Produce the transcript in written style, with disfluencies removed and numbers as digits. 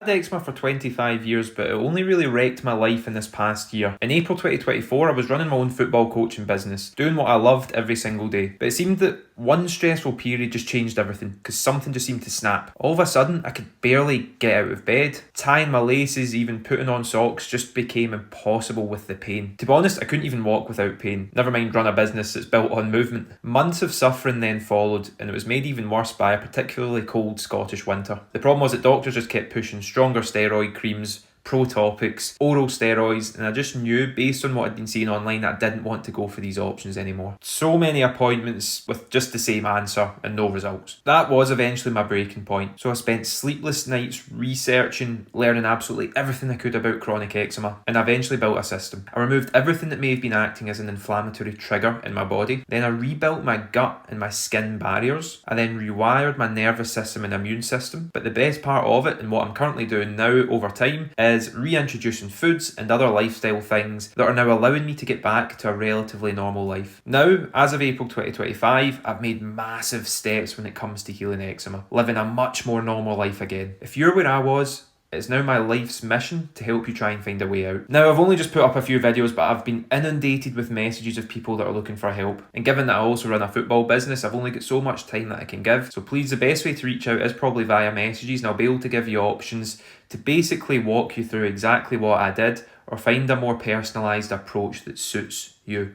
I've had eczema for 25 years, but it only really wrecked my life in this past year. In April 2024, I was running my own football coaching business, doing what I loved every single day. But it seemed that one stressful period just changed everything, because something just seemed to snap. All of a sudden, I could barely get out of bed. Tying my laces, even putting on socks, just became impossible with the pain. To be honest, I couldn't even walk without pain, never mind run a business that's built on movement. Months of suffering then followed, and it was made even worse by a particularly cold Scottish winter. The problem was that doctors just kept pushing stronger steroid creams, Protopics, oral steroids, and I just knew based on what I'd been seeing online that I didn't want to go for these options anymore. So many appointments with just the same answer and no results. That was eventually my breaking point. So I spent sleepless nights researching, learning absolutely everything I could about chronic eczema, and I eventually built a system. I removed everything that may have been acting as an inflammatory trigger in my body. Then I rebuilt my gut and my skin barriers. I then rewired my nervous system and immune system. But the best part of it, and what I'm currently doing now over time, is reintroducing foods and other lifestyle things that are now allowing me to get back to a relatively normal life. Now, as of April 2025, I've made massive steps when it comes to healing eczema, living a much more normal life again. If you're where I was, it's now my life's mission to help you try and find a way out. Now, I've only just put up a few videos, but I've been inundated with messages of people that are looking for help. And given that I also run a football business, I've only got so much time that I can give. So please, the best way to reach out is probably via messages, and I'll be able to give you options to basically walk you through exactly what I did or find a more personalised approach that suits you.